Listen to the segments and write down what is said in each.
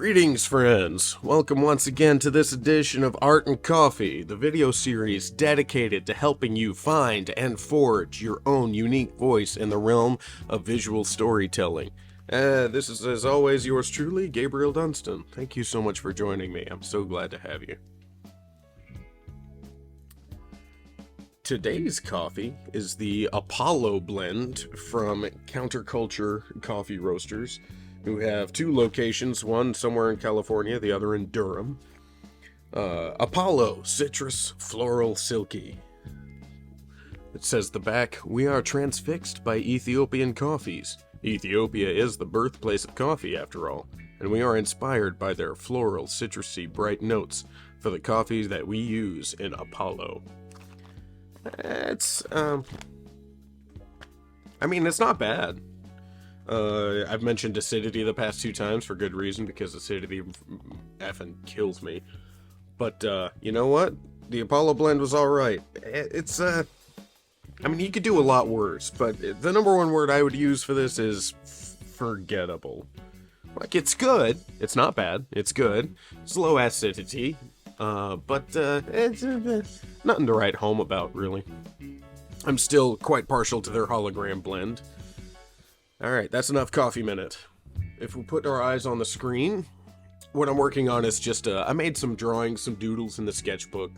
Greetings, friends! Welcome once again to this edition of Art and Coffee, the video series dedicated to helping you find and forge your own unique voice in the realm of visual storytelling. This is, as always, yours truly, Gabriel Dunston. Thank you so much for joining me. I'm so glad to have you. Today's coffee is the Apollo blend from Counterculture Coffee Roasters, who have two locations, one somewhere in California, the other in Durham. Apollo, citrus, floral, silky. It says the back, we are transfixed by Ethiopian coffees. Ethiopia is the birthplace of coffee, after all, and we are inspired by their floral, citrusy, bright notes for the coffees that we use in Apollo. It's not bad. I've mentioned acidity the past 2 times for good reason, because acidity effing kills me. But, you know what? The Apollo blend was alright. It's, you could do a lot worse, but the number one word I would use for this is forgettable. Like, it's good. It's not bad. It's good. It's low acidity. But it's nothing to write home about, really. I'm still quite partial to their hologram blend. Alright, that's enough coffee minute. If we put our eyes on the screen, what I'm working on is just, I made some drawings, some doodles in the sketchbook.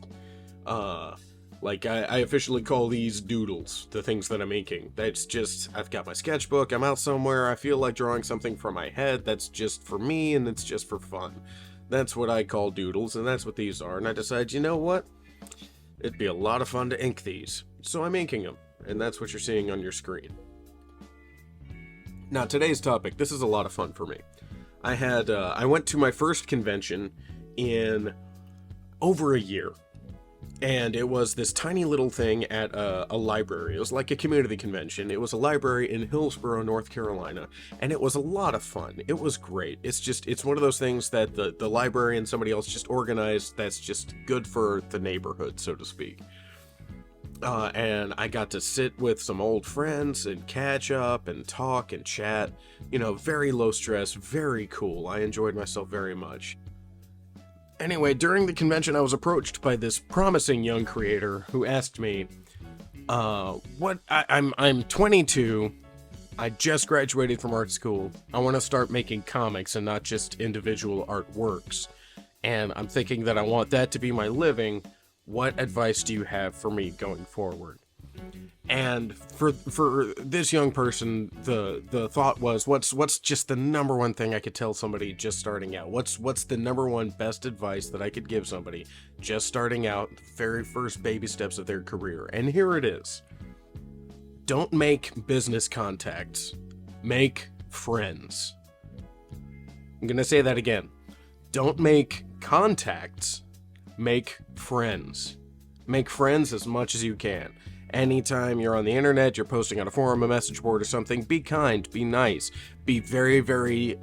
I officially call these doodles, the things that I'm inking. That's just, I've got my sketchbook, I'm out somewhere, I feel like drawing something from my head that's just for me, and it's just for fun. That's what I call doodles, and that's what these are. And I decided, you know what? It'd be a lot of fun to ink these. So I'm inking them, and that's what you're seeing on your screen. Now, today's topic, this is a lot of fun for me. I went to my first convention in over a year, and it was this tiny little thing at a library. It was like a community convention. It was a library in Hillsborough, North Carolina, and it was a lot of fun. It was great. It's one of those things that the library and somebody else just organized that's just good for the neighborhood, so to speak. And I got to sit with some old friends and catch up and talk and chat. You know, very low stress, very cool. I enjoyed myself very much. Anyway, during the convention, I was approached by this promising young creator who asked me, I'm 22, I just graduated from art school, I want to start making comics and not just individual artworks, and I'm thinking that I want that to be my living. What advice do you have for me going forward? And for this young person, the thought was, what's just the number one thing I could tell somebody just starting out? What's the number one best advice that I could give somebody just starting out, the very first baby steps of their career? And here it is. Don't make business contacts. Make friends. I'm going to say that again. Don't make contacts. Make friends. Make friends as much as you can. Anytime you're on the internet, you're posting on a forum, a message board or something, be kind, be nice, be very, very,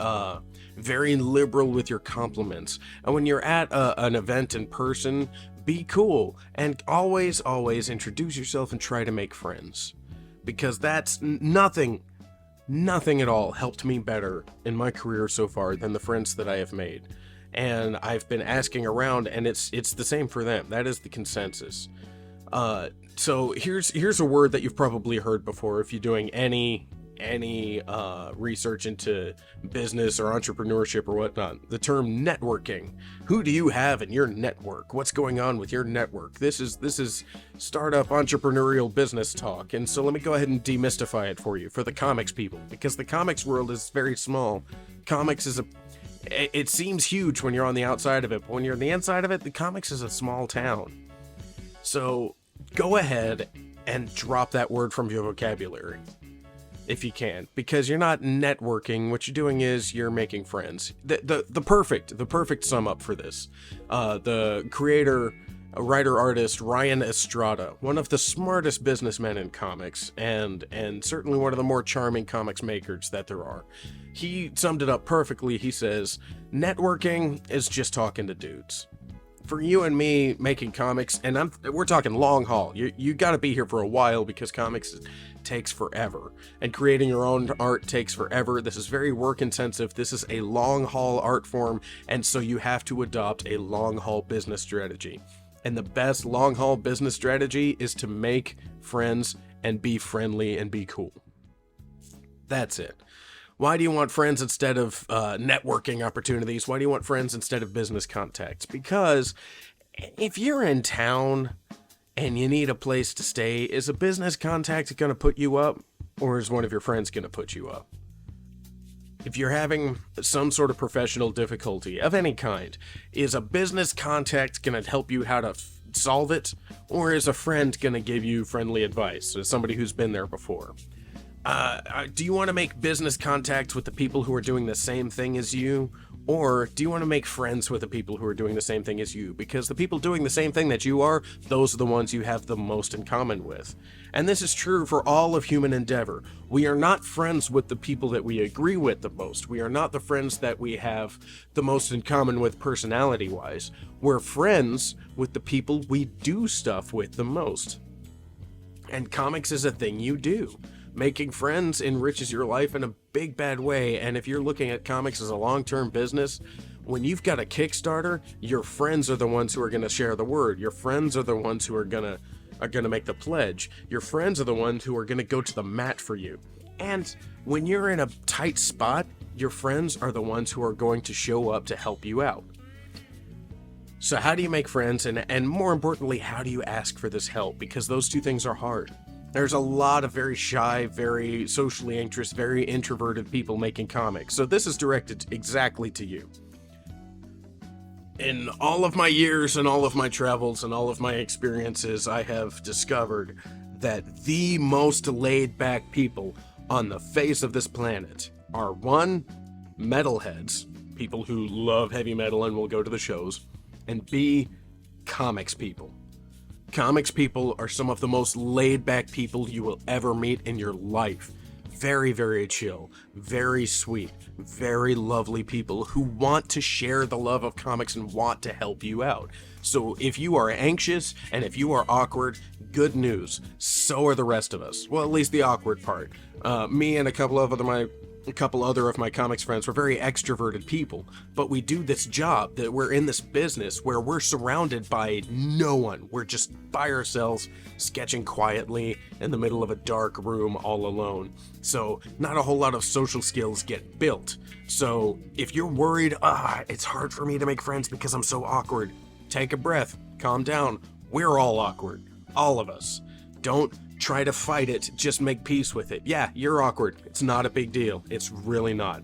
very liberal with your compliments. And when you're at an event in person, be cool. And always, always introduce yourself and try to make friends. Because that's nothing at all helped me better in my career so far than the friends that I have made. And I've been asking around, and it's the same for them. That is the consensus. So here's a word that you've probably heard before if you're doing any research into business or entrepreneurship or whatnot. The term networking. Who do you have in your network? What's going on with your network? This is startup entrepreneurial business talk. And so let me go ahead and demystify it for you, for the comics people, because the comics world is very small. Comics is it seems huge when you're on the outside of it, but when you're on the inside of it, the comics is a small town. So go ahead and drop that word from your vocabulary if you can, because you're not networking. What you're doing is you're making friends. The perfect sum up for this. The creator, writer, artist Ryan Estrada, one of the smartest businessmen in comics, and certainly one of the more charming comics makers that there are. He summed it up perfectly. He says, networking is just talking to dudes. for you and me making comics, and we're talking long haul. You got to be here for a while because comics takes forever, and creating your own art takes forever. This is very work intensive. This is a long haul art form, and so you have to adopt a long haul business strategy. And the best long haul business strategy is to make friends and be friendly and be cool. That's it. Why do you want friends instead of networking opportunities? Why do you want friends instead of business contacts? Because if you're in town and you need a place to stay, is a business contact going to put you up, or is one of your friends going to put you up? If you're having some sort of professional difficulty of any kind, is a business contact going to help you how to solve it, or is a friend going to give you friendly advice, as somebody who's been there before? Do you want to make business contacts with the people who are doing the same thing as you? Or do you want to make friends with the people who are doing the same thing as you? Because the people doing the same thing that you are, those are the ones you have the most in common with. And this is true for all of human endeavor. We are not friends with the people that we agree with the most. We are not the friends that we have the most in common with personality-wise. We're friends with the people we do stuff with the most. And comics is a thing you do. Making friends enriches your life in a big bad way, and if you're looking at comics as a long-term business, when you've got a Kickstarter, your friends are the ones who are going to share the word. Your friends are the ones who are going to make the pledge. Your friends are the ones who are going to go to the mat for you. And when you're in a tight spot, your friends are the ones who are going to show up to help you out. So how do you make friends, and more importantly, how do you ask for this help? Because those two things are hard. There's a lot of very shy, very socially anxious, very introverted people making comics, so this is directed exactly to you. In all of my years and all of my travels and all of my experiences, I have discovered that the most laid-back people on the face of this planet are 1, metalheads, people who love heavy metal and will go to the shows, and B, comics people. Comics people are some of the most laid-back people you will ever meet in your life. Very, very chill, very sweet, very lovely people who want to share the love of comics and want to help you out. So if you are anxious and if you are awkward, good news. So are the rest of us. Well, at least the awkward part. Me and a couple other of my comics friends were very extroverted people, but we do this job, that we're in this business where we're surrounded by no one. We're just by ourselves, sketching quietly in the middle of a dark room all alone. So not a whole lot of social skills get built. So if you're worried, it's hard for me to make friends because I'm so awkward, take a breath, calm down. We're all awkward, all of us. Don't try to fight it, just make peace with it. Yeah, you're awkward. It's not a big deal. It's really not.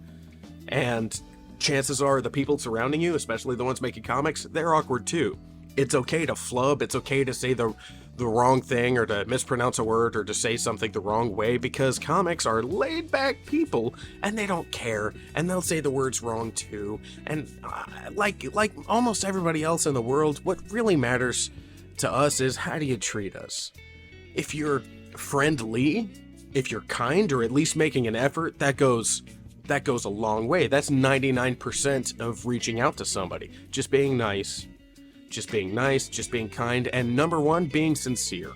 And chances are the people surrounding you, especially the ones making comics, they're awkward too. It's okay to flub. It's okay to say the wrong thing or to mispronounce a word or to say something the wrong way, because comics are laid back people and they don't care, and they'll say the words wrong too. And like almost everybody else in the world, what really matters to us is how do you treat us? If you're friendly, if you're kind, or at least making an effort, that goes a long way. That's 99% of reaching out to somebody. Just being nice, just being kind, and number 1, being sincere.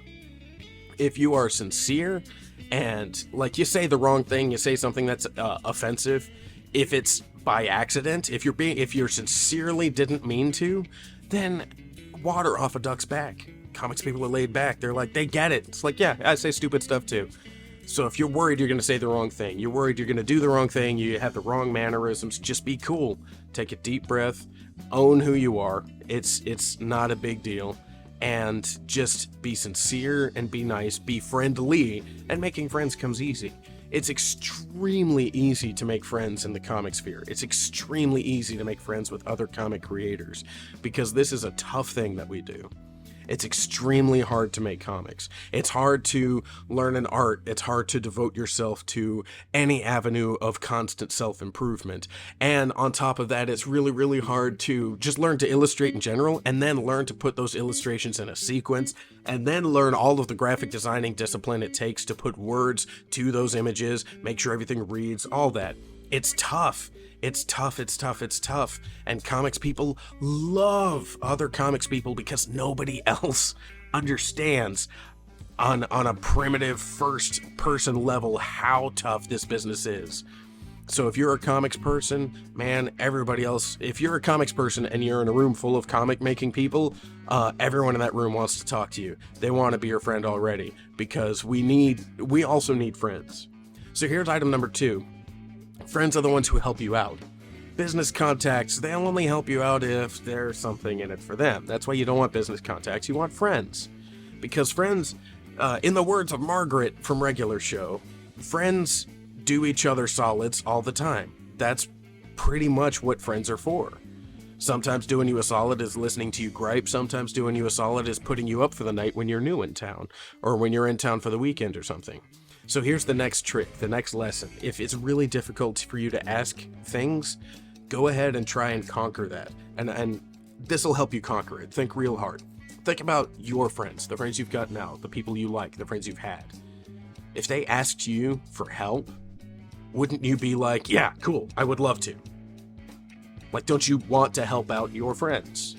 If you are sincere and like you say the wrong thing, you say something that's offensive, if it's by accident, if you're sincerely didn't mean to, then water off a duck's back. Comics people are laid back. They're like, they get it. It's like, yeah, I say stupid stuff too. So if you're worried you're going to say the wrong thing, you're worried you're going to do the wrong thing, you have the wrong mannerisms, just be cool. Take a deep breath, own who you are. It's not a big deal. And just be sincere and be nice, be friendly, and making friends comes easy. It's extremely easy to make friends in the comic sphere. It's extremely easy to make friends with other comic creators because this is a tough thing that we do. It's extremely hard to make comics. It's hard to learn an art. It's hard to devote yourself to any avenue of constant self-improvement. And on top of that, it's really, really hard to just learn to illustrate in general, and then learn to put those illustrations in a sequence, and then learn all of the graphic designing discipline it takes to put words to those images, make sure everything reads, all that. It's tough. It's tough, it's tough, it's tough. And comics people love other comics people because nobody else understands on a primitive first person level how tough this business is. So if you're a comics person, man, everybody else, if you're a comics person and you're in a room full of comic making people, everyone in that room wants to talk to you. They want to be your friend already, because we also need friends. So here's item number 2. Friends are the ones who help you out. Business contacts, they'll only help you out if there's something in it for them. That's why you don't want business contacts, you want friends. Because friends, in the words of Margaret from Regular Show, friends do each other solids all the time. That's pretty much what friends are for. Sometimes doing you a solid is listening to you gripe. Sometimes doing you a solid is putting you up for the night when you're new in town, or when you're in town for the weekend or something. So here's the next trick, the next lesson. If it's really difficult for you to ask things, go ahead and try and conquer that. And this will help you conquer it. Think real hard. Think about your friends, the friends you've got now, the people you like, the friends you've had. If they asked you for help, wouldn't you be like, yeah, cool, I would love to? Like, don't you want to help out your friends?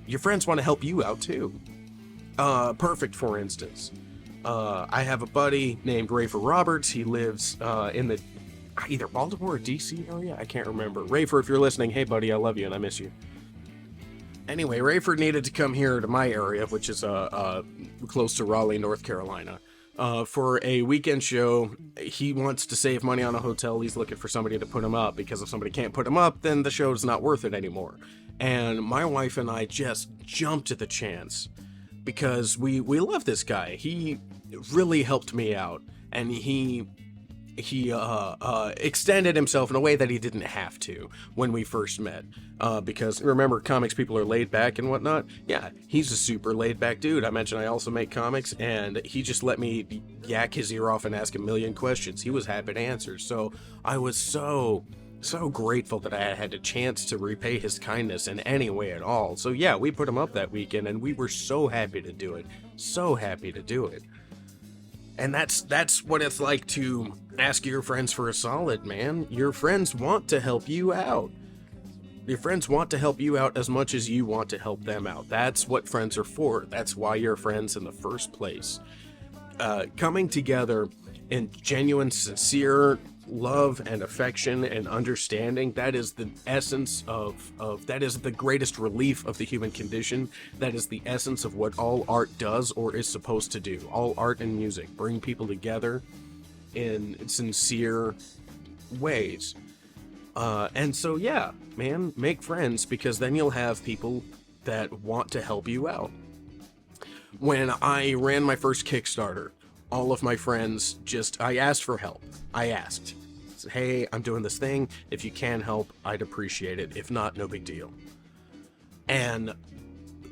Your friends want to help you out too. Perfect, for instance. I have a buddy named Rafer Roberts. He lives in the either Baltimore or DC area. I can't remember. Rafer, if you're listening, hey buddy, I love you and I miss you. Anyway, Rafer needed to come here to my area, which is close to Raleigh, North Carolina, for a weekend show. He wants to save money on a hotel. He's looking for somebody to put him up, because if somebody can't put him up, then the show's not worth it anymore. And my wife and I just jumped at the chance, because we love this guy. He really helped me out, and he extended himself in a way that he didn't have to when we first met, because remember, comics people are laid back and whatnot. Yeah, he's a super laid back dude. I mentioned I also make comics, and he just let me yak his ear off and ask a million questions. He was happy to answer. So I was so grateful that I had a chance to repay his kindness in any way at all. So yeah, we put him up that weekend, and we were so happy to do it. So happy to do it. And that's what it's like to ask your friends for a solid, man. Your friends want to help you out. Your friends want to help you out as much as you want to help them out. That's what friends are for. That's why you're friends in the first place. Coming together in genuine, sincere love and affection and understanding, that is the essence of that is the greatest relief of the human condition. That is the essence of what all art does or is supposed to do. All art and music bring people together in sincere ways. And so yeah, man, make friends, because then you'll have people that want to help you out. When I ran my first Kickstarter, all of my friends I asked for help. I asked, hey, I'm doing this thing. If you can help, I'd appreciate it. If not, no big deal. And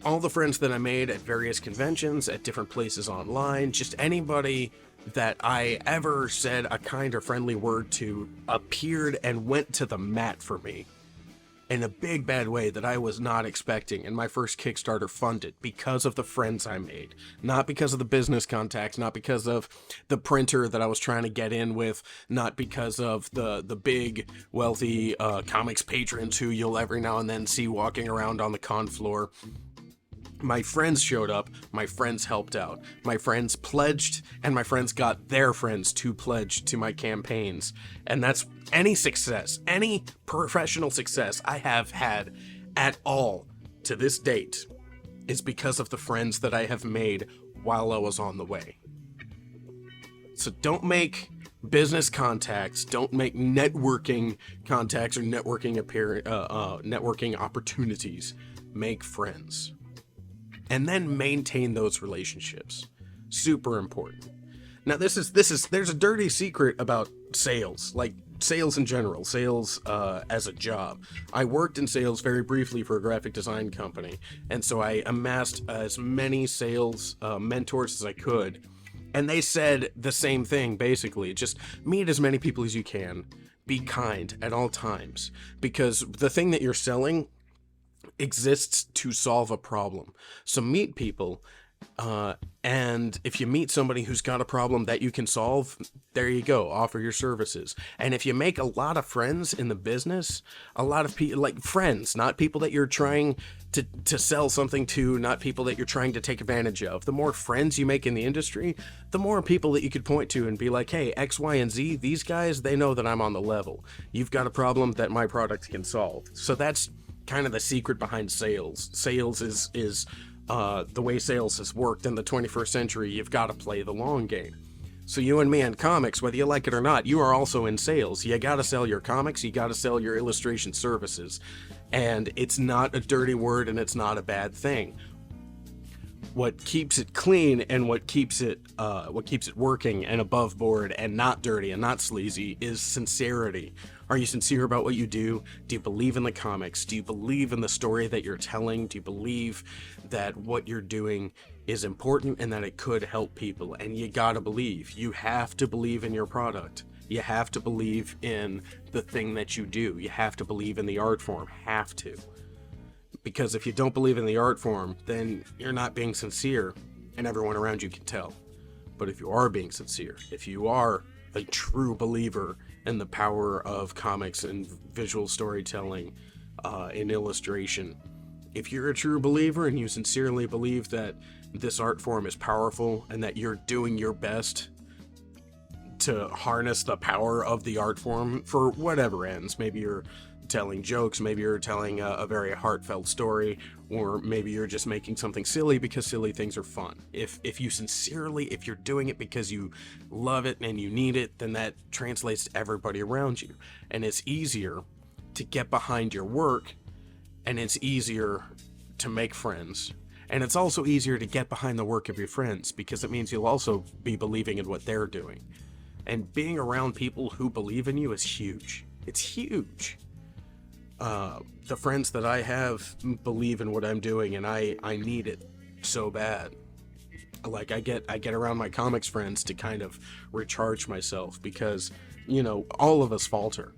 all the friends that I made at various conventions, at different places online, just anybody that I ever said a kind or friendly word to appeared and went to the mat for me in a big bad way that I was not expecting, and my first Kickstarter funded because of the friends I made, not because of the business contacts, not because of the printer that I was trying to get in with, not because of the big wealthy comics patrons who you'll every now and then see walking around on the con floor. My friends showed up, my friends helped out, my friends pledged, and my friends got their friends to pledge to my campaigns. And that's any success, any professional success I have had at all to this date is because of the friends that I have made while I was on the way. So don't make business contacts, don't make networking contacts or networking opportunities. Make friends. And then maintain those relationships. Super important. Now there's a dirty secret about sales, like sales in general, sales as a job. I worked in sales very briefly for a graphic design company, and so I amassed as many sales mentors as I could, and they said the same thing basically. Just meet as many people as you can, be kind at all times, because the thing that you're selling exists to solve a problem. So meet people And if you meet somebody who's got a problem that you can solve, there you go, offer your services. And if you make a lot of friends in the business, a lot of people, like friends, not people that you're trying to sell something to, not people that you're trying to take advantage of. The more friends you make in the industry, the more people that you could point to and be like, hey, X, Y, and Z, these guys, they know that I'm on the level. You've got a problem that my product can solve. So that's kind of the secret behind sales. Sales is the way sales has worked in the 21st century. You've got to play the long game. So you and me in comics, whether you like it or not, you are also in sales. You got to sell your comics, you got to sell your illustration services. And it's not a dirty word, and it's not a bad thing. What keeps it clean and what keeps it working and above board and not dirty and not sleazy is sincerity. Are you sincere about what you do? Do you believe in the comics? Do you believe in the story that you're telling? Do you believe that what you're doing is important and that it could help people? And you gotta believe. You have to believe in your product. You have to believe in the thing that you do. You have to believe in the art form. Have to. Because if you don't believe in the art form, then you're not being sincere, and everyone around you can tell. But if you are being sincere, if you are a true believer in the power of comics and visual storytelling, in illustration, if you're a true believer and you sincerely believe that this art form is powerful and that you're doing your best to harness the power of the art form for whatever ends, maybe you're telling jokes, maybe you're telling a very heartfelt story, or maybe you're just making something silly because silly things are fun. If you're doing it because you love it and you need it, then that translates to everybody around you. And it's easier to get behind your work, and it's easier to make friends. And it's also easier to get behind the work of your friends because it means you'll also be believing in what they're doing. And being around people who believe in you is huge. It's huge. The friends that I have believe in what I'm doing, and I need it so bad. Like I get around my comics friends to kind of recharge myself because, all of us falter.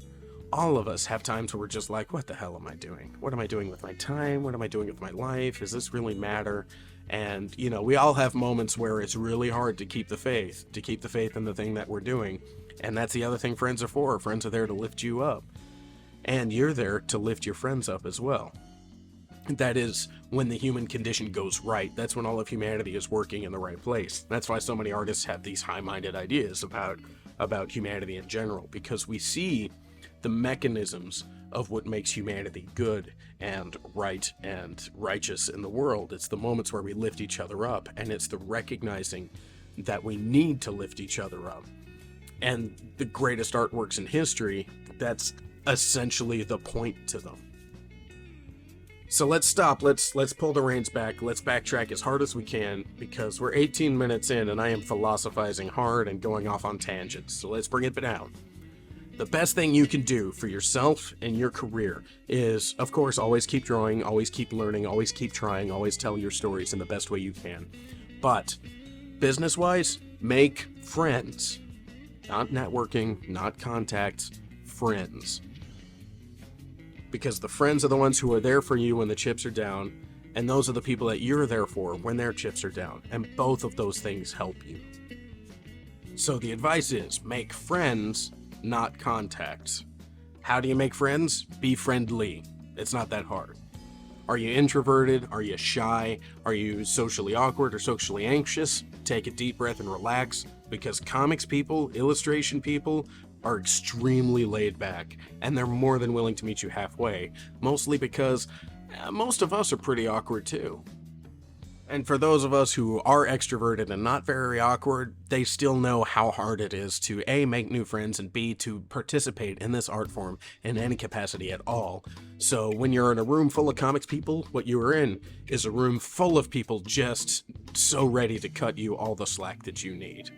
All of us have times where we're just like, what the hell am I doing? What am I doing with my time? What am I doing with my life? Does this really matter? And, we all have moments where it's really hard to keep the faith in the thing that we're doing. And that's the other thing friends are for. Friends are there to lift you up. And you're there to lift your friends up as well. That is when the human condition goes right. That's when all of humanity is working in the right place. That's why so many artists have these high-minded ideas about humanity in general, because we see the mechanisms of what makes humanity good and right and righteous in the world. It's the moments where we lift each other up, and it's the recognizing that we need to lift each other up. And the greatest artworks in history, that's essentially the point to them. So let's stop, let's pull the reins back, let's backtrack as hard as we can, because we're 18 minutes in and I am philosophizing hard and going off on tangents, so let's bring it down. The best thing you can do for yourself and your career is, of course, always keep drawing, always keep learning, always keep trying, always tell your stories in the best way you can. But, business-wise, make friends. Not networking, not contacts, friends. Because the friends are the ones who are there for you when the chips are down, and those are the people that you're there for when their chips are down, and both of those things help you. So the advice is, make friends, not contacts. How do you make friends? Be friendly. It's not that hard. Are you introverted? Are you shy? Are you socially awkward or socially anxious? Take a deep breath and relax, because comics people, illustration people, are extremely laid back, and they're more than willing to meet you halfway, mostly because most of us are pretty awkward too. And for those of us who are extroverted and not very awkward, they still know how hard it is to A, make new friends, and B, to participate in this art form in any capacity at all. So when you're in a room full of comics people, what you are in is a room full of people just so ready to cut you all the slack that you need.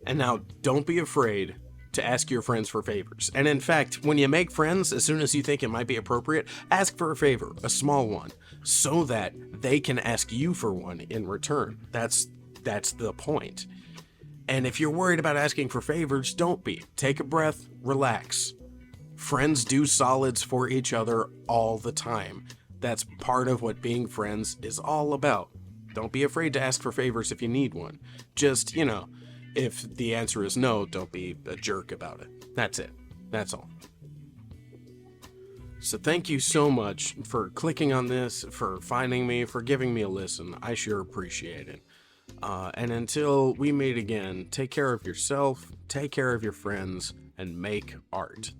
And now, don't be afraid to ask your friends for favors. And in fact, when you make friends, as soon as you think it might be appropriate, ask for a favor, a small one, so that they can ask you for one in return. That's the point. And if you're worried about asking for favors, don't be. Take a breath, relax. Friends do solids for each other all the time. That's part of what being friends is all about. Don't be afraid to ask for favors if you need one. Just, if the answer is no, don't be a jerk about it. That's it. That's all. So thank you so much for clicking on this, for finding me, for giving me a listen. I sure appreciate it. And until we meet again, take care of yourself, take care of your friends, and make art.